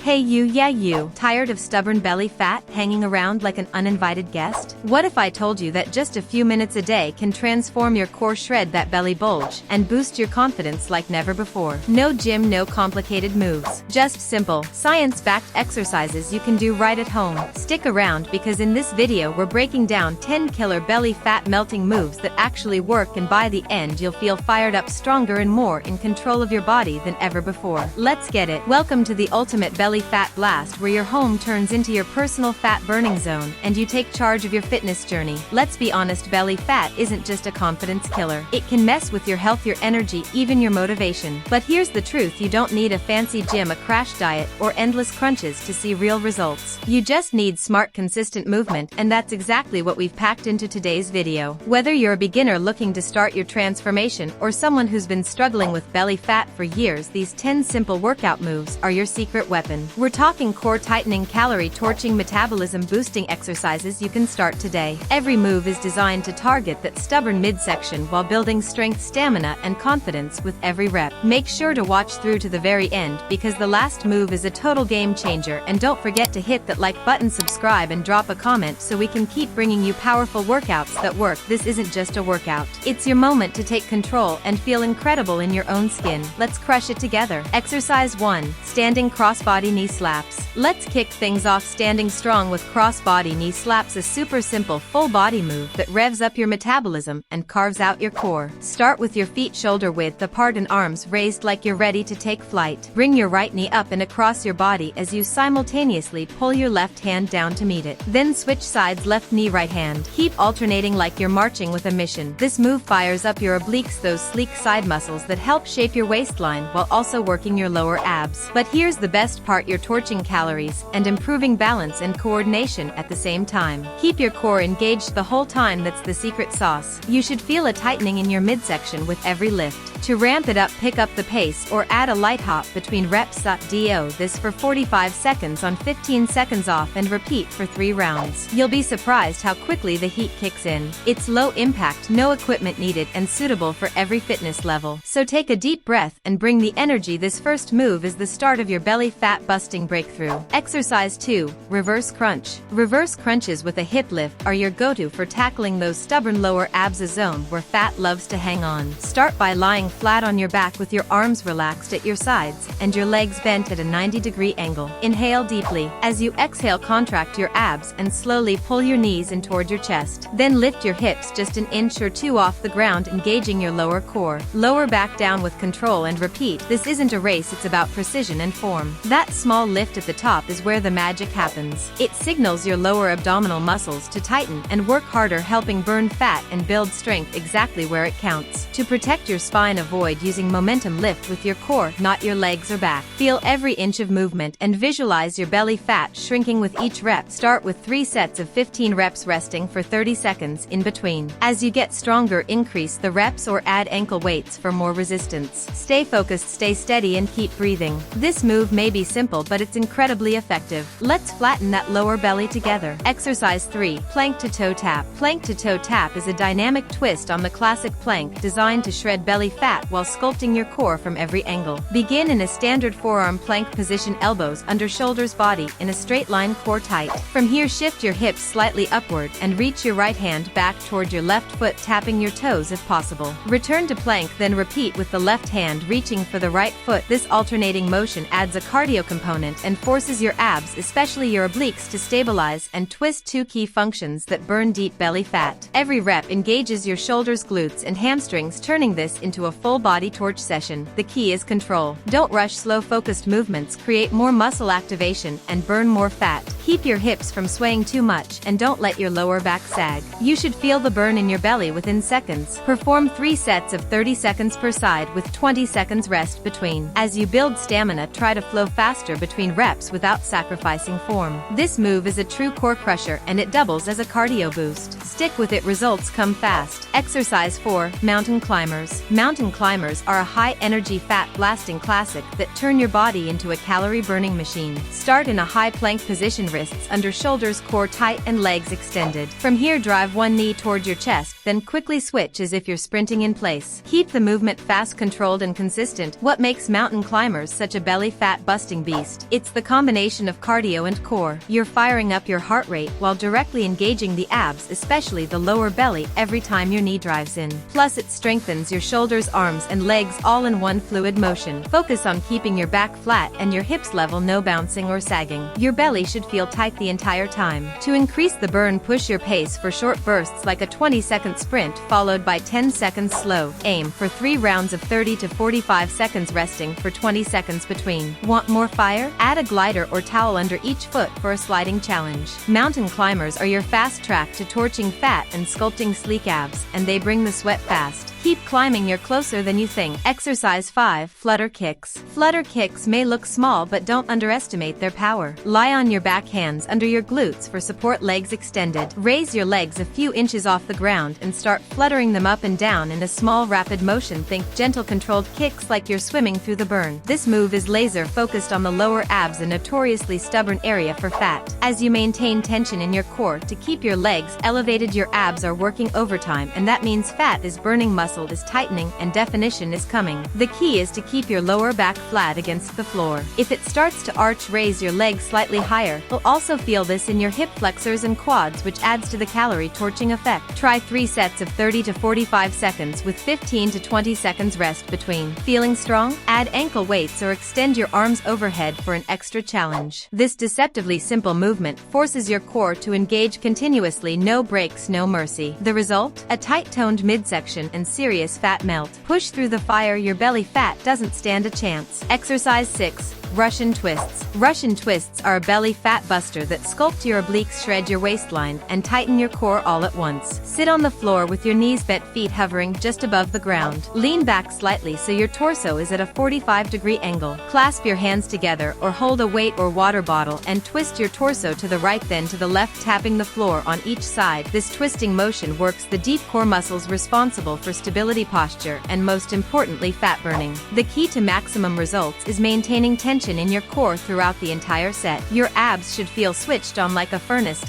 Hey you, yeah you, tired of stubborn belly fat hanging around like an uninvited guest? What if I told you that just a few minutes a day can transform your core, shred that belly bulge, and boost your confidence like never before? No gym, no complicated moves. Just simple, science-backed exercises you can do right at home. Stick around because in this video we're breaking down 10 killer belly fat melting moves that actually work, and by the end you'll feel fired up, stronger and more in control of your body than ever before. Let's get it. Welcome to the ultimate belly fat blast, where your home turns into your personal fat burning zone and you take charge of your fitness journey. Let's be honest, belly fat isn't just a confidence killer. It can mess with your health, your energy, even your motivation. But here's the truth: you don't need a fancy gym, a crash diet, or endless crunches to see real results. You just need smart, consistent movement, and that's exactly what we've packed into today's video. Whether you're a beginner looking to start your transformation or someone who's been struggling with belly fat for years, these 10 simple workout moves are your secret weapon. We're talking core tightening, calorie torching, metabolism boosting exercises you can start today. Every move is designed to target that stubborn midsection while building strength, stamina, and confidence with every rep. Make sure to watch through to the very end because the last move is a total game changer, and don't forget to hit that like button, subscribe, and drop a comment so we can keep bringing you powerful workouts that work. This isn't just a workout. It's your moment to take control and feel incredible in your own skin. Let's crush it together. Exercise 1. Standing crossbody knee slaps. Let's kick things off standing strong with crossbody knee slaps, a super simple full body move that revs up your metabolism and carves out your core. Start with your feet shoulder width apart and arms raised like you're ready to take flight. Bring your right knee up and across your body as you simultaneously pull your left hand down to meet it. Then switch sides, left knee, right hand. Keep alternating like you're marching with a mission. This move fires up your obliques, those sleek side muscles that help shape your waistline while also working your lower abs. But here's the best part: you're torching calories and improving balance and coordination at the same time. Keep your core engaged the whole time. That's the secret sauce. You should feel a tightening in your midsection with every lift. To ramp it up, pick up the pace or add a light hop between reps. Do this for 45 seconds on, 15 seconds off, and repeat for 3 rounds. You'll be surprised how quickly the heat kicks in. It's low impact, no equipment needed, and suitable for every fitness level. So take a deep breath and bring the energy. This first move is the start of your belly fat busting breakthrough. Exercise 2. Reverse crunch. Reverse crunches with a hip lift are your go-to for tackling those stubborn lower abs, a zone where fat loves to hang on. Start by lying flat on your back with your arms relaxed at your sides and your legs bent at a 90-degree angle. Inhale deeply. As you exhale, contract your abs and slowly pull your knees in toward your chest. Then lift your hips just an inch or two off the ground, engaging your lower core. Lower back down with control and repeat. This isn't a race, it's about precision and form. That small lift at the top is where the magic happens. It signals your lower abdominal muscles to tighten and work harder, helping burn fat and build strength exactly where it counts. To protect your spine, avoid using momentum lift with your core, not your legs or back. Feel every inch of movement and visualize your belly fat shrinking with each rep. Start with 3 sets of 15 reps, resting for 30 seconds in between. As you get stronger, increase the reps or add ankle weights for more resistance. Stay focused, stay steady, and keep breathing. This move may be simple, but it's incredibly effective. Let's flatten that lower belly together. Exercise 3. Plank to toe tap. Plank to toe tap is a dynamic twist on the classic plank, designed to shred belly fat while sculpting your core from every angle. Begin in a standard forearm plank position, elbows under shoulders, body in a straight line, core tight. From here, shift your hips slightly upward and reach your right hand back toward your left foot, tapping your toes if possible. Return to plank, then repeat with the left hand reaching for the right foot. This alternating motion adds a cardio component and forces your abs, especially your obliques, to stabilize and twist, 2 key functions that burn deep belly fat. Every rep engages your shoulders, glutes, and hamstrings, turning this into a full body torch session. The key is control. Don't rush. Slow, focused movements create more muscle activation and burn more fat. Keep your hips from swaying too much and don't let your lower back sag. You should feel the burn in your belly within seconds. Perform 3 sets of 30 seconds per side with 20 seconds rest between. As you build stamina, try to flow faster between reps without sacrificing form. This move is a true core crusher and it doubles as a cardio boost. Stick with it, results come fast. Exercise 4. Mountain climbers. Mountain climbers are a high-energy fat blasting classic that turn your body into a calorie-burning machine. Start in a high plank position, wrists under shoulders, core tight, and legs extended. From here, drive one knee toward your chest, then quickly switch as if you're sprinting in place. Keep the movement fast, controlled, and consistent. What makes mountain climbers such a belly fat busting beast beast. It's the combination of cardio and core. You're firing up your heart rate while directly engaging the abs, especially the lower belly, every time your knee drives in. Plus, it strengthens your shoulders, arms, and legs all in one fluid motion. Focus on keeping your back flat and your hips level, no bouncing or sagging. Your belly should feel tight the entire time. To increase the burn, push your pace for short bursts like a 20-second sprint followed by 10 seconds slow. Aim for 3 rounds of 30 to 45 seconds, resting for 20 seconds between. Want more fire? Add a glider or towel under each foot for a sliding challenge. Mountain climbers are your fast track to torching fat and sculpting sleek abs, and they bring the sweat fast. Keep climbing, you're closer than you think. Exercise 5. Flutter kicks. Flutter kicks may look small, but don't underestimate their power. Lie on your back, hands under your glutes for support, legs extended. Raise your legs a few inches off the ground and start fluttering them up and down in a small rapid motion. Think gentle controlled kicks like you're swimming through the burn. This move is laser focused on the lower abs, a notoriously stubborn area for fat. As you maintain tension in your core to keep your legs elevated, your abs are working overtime, and that means fat is burning, muscle is tightening, and definition is coming. The key is to keep your lower back flat against the floor. If it starts to arch, raise your legs slightly higher. You'll also feel this in your hip flexors and quads, which adds to the calorie torching effect. Try 3 sets of 30 to 45 seconds with 15 to 20 seconds rest between. Feeling strong? Add ankle weights or extend your arms overhead for an extra challenge. This deceptively simple movement forces your core to engage continuously, no breaks, no mercy. The result? A tight-toned midsection and serious fat melt. Push through the fire, your belly fat doesn't stand a chance. Exercise 6. Russian twists. Russian twists are a belly fat buster that sculpt your obliques, shred your waistline, and tighten your core all at once. Sit on the floor with your knees bent, feet hovering just above the ground. Lean back slightly so your torso is at a 45-degree angle. Clasp your hands together or hold a weight or water bottle and twist your torso to the right, then to the left, tapping the floor on each side. This twisting motion works the deep core muscles responsible for stability, posture, and most importantly, fat burning. The key to maximum results is maintaining tension in your core throughout the entire set. Your abs should feel switched on like a furnace.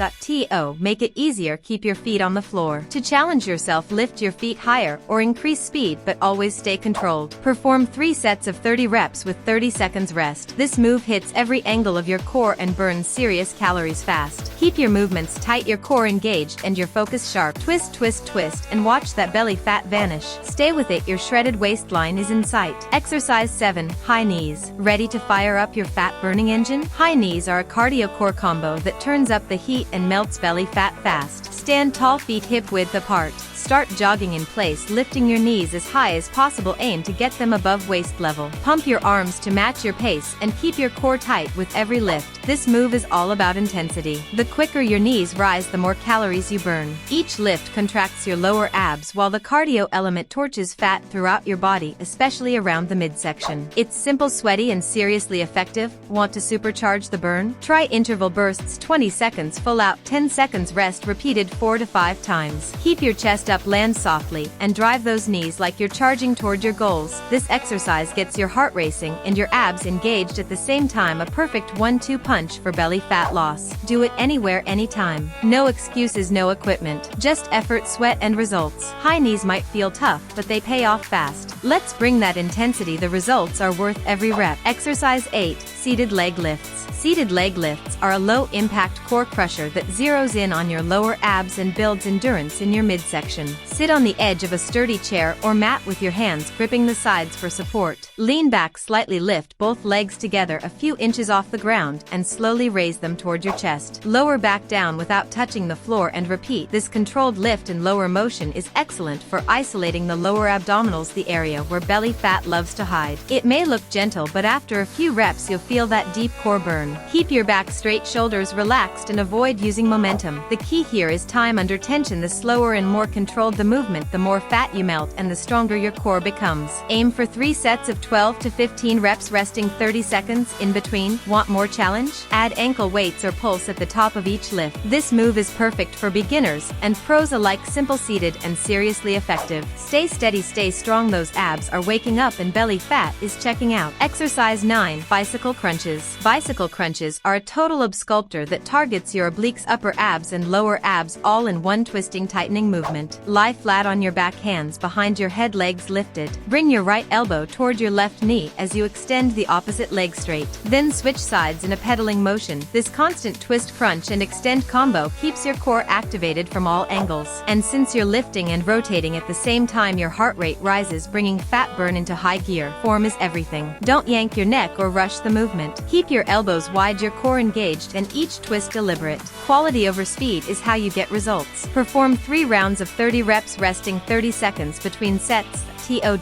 Make it easier, keep your feet on the floor. To challenge yourself, lift your feet higher or increase speed, but always stay controlled. Perform 3 sets of 30 reps with 30 seconds rest. This move hits every angle of your core and burns serious calories fast. Keep your movements tight, your core engaged, and your focus sharp. Twist, twist, twist, and watch that belly fat vanish. Stay with it, your shredded waistline is in sight. Exercise 7. High knees. Ready to fire up your fat-burning engine? High knees are a cardio core combo that turns up the heat and melts belly fat fast. Stand tall, feet hip-width apart. Start jogging in place, lifting your knees as high as possible. Aim to get them above waist level. Pump your arms to match your pace and keep your core tight with every lift. This move is all about intensity. The quicker your knees rise, the more calories you burn. Each lift contracts your lower abs while the cardio element torches fat throughout your body, especially around the midsection. It's simple, sweaty, and seriously effective. Want to supercharge the burn? Try interval bursts: 20 seconds full out, 10 seconds rest, repeated 4 to 5 times. Keep your chest up, land softly, and drive those knees like you're charging toward your goals. This exercise gets your heart racing and your abs engaged at the same time, a perfect 1-2 punch for belly fat loss. Do it anywhere, anytime. No excuses, no equipment, just effort, sweat, and results. High knees might feel tough, but they pay off fast. Let's bring that intensity. The results are worth every rep. Exercise 8. Seated leg lifts. Seated leg lifts are a low-impact core crusher that zeroes in on your lower abs and builds endurance in your midsection. Sit on the edge of a sturdy chair or mat with your hands gripping the sides for support. Lean back slightly, lift both legs together a few inches off the ground, and slowly raise them toward your chest. Lower back down without touching the floor and repeat. This controlled lift and lower motion is excellent for isolating the lower abdominals, the area where belly fat loves to hide. It may look gentle, but after a few reps you'll feel that deep core burn. Keep your back straight, shoulders relaxed, and avoid using momentum. The key here is time under tension. The slower and more controlled the movement, the more fat you melt and the stronger your core becomes. Aim for 3 sets of 12 to 15 reps, resting 30 seconds in between. Want more challenge? Add ankle weights or pulse at the top of each lift. This move is perfect for beginners and pros alike. Simple, seated, and seriously effective. Stay steady, stay strong. Those abs are waking up and belly fat is checking out. Exercise 9. Bicycle crunches. Bicycle crunches are a total sculptor that targets your obliques, upper abs and lower abs all in one twisting tightening movement. Lie flat on your back, hands behind your head, legs lifted. Bring your right elbow toward your left knee as you extend the opposite leg straight. Then switch sides in a pedaling motion. This constant twist, crunch and extend combo keeps your core activated from all angles. And since you're lifting and rotating at the same time, your heart rate rises, bringing fat burn into high gear. Form is everything. Don't yank your neck or rush the movement. Keep your elbows wide, your core engaged, and each twist deliberate. Quality over speed is how you get results. Perform 3 rounds of 30 reps, resting 30 seconds between sets.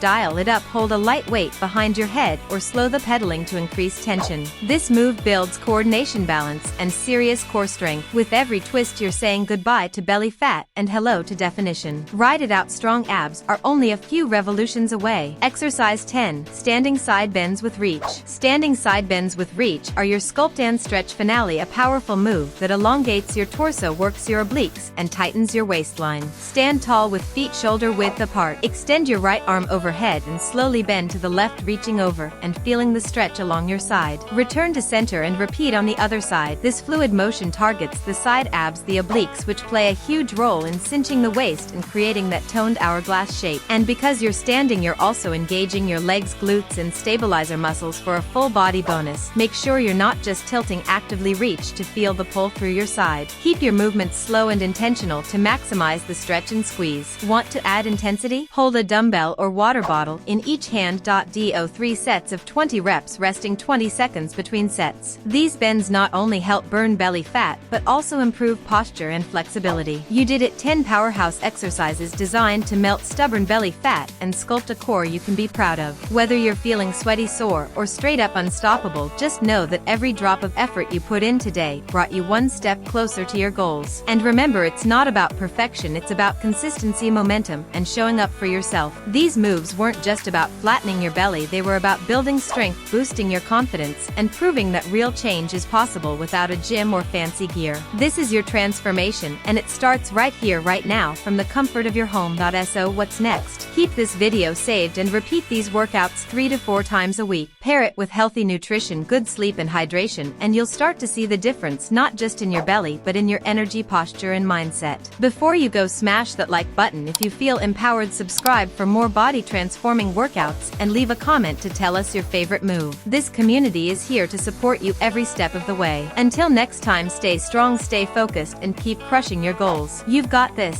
Dial it up, hold a light weight behind your head or slow the pedaling to increase tension. This move builds coordination, balance, and serious core strength. With every twist you're saying goodbye to belly fat and hello to definition. Ride it out, strong abs are only a few revolutions away. Exercise 10. Standing side bends with reach. Standing side bends with reach are your sculpt and stretch finale, a powerful move that elongates your torso, works your obliques, and tightens your waistline. Stand tall with feet shoulder width apart. Extend your right arm overhead and slowly bend to the left, reaching over and feeling the stretch along your side. Return to center and repeat on the other side. This fluid motion targets the side abs, the obliques, which play a huge role in cinching the waist and creating that toned hourglass shape. And because you're standing, you're also engaging your legs, glutes, and stabilizer muscles for a full body bonus. Make sure you're not just tilting, actively reach to feel the pull through your side. Keep your movements slow and intentional to maximize the stretch and squeeze. Want to add intensity? Hold a dumbbell or water bottle in each hand. Do 3 sets of 20 reps, resting 20 seconds between sets. These bends not only help burn belly fat but also improve posture and flexibility. You did it. 10 powerhouse exercises designed to melt stubborn belly fat and sculpt a core you can be proud of. Whether you're feeling sweaty, sore, or straight up unstoppable, just know that every drop of effort you put in today brought you one step closer to your goals. And remember, it's not about perfection, it's about consistency, momentum, and showing up for yourself. These moves weren't just about flattening your belly, they were about building strength, boosting your confidence, and proving that real change is possible without a gym or fancy gear. This is your transformation, and it starts right here, right now, from the comfort of your home. So what's next? Keep this video saved and repeat these workouts 3 to 4 times a week. Pair it with healthy nutrition, good sleep, and hydration, and you'll start to see the difference, not just in your belly but in your energy, posture, and mindset. Before you go, smash that like button if you feel empowered, subscribe for more body transforming workouts, and leave a comment to tell us your favorite move. This community is here to support you every step of the way. Until next time, stay strong, stay focused, and keep crushing your goals. You've got this.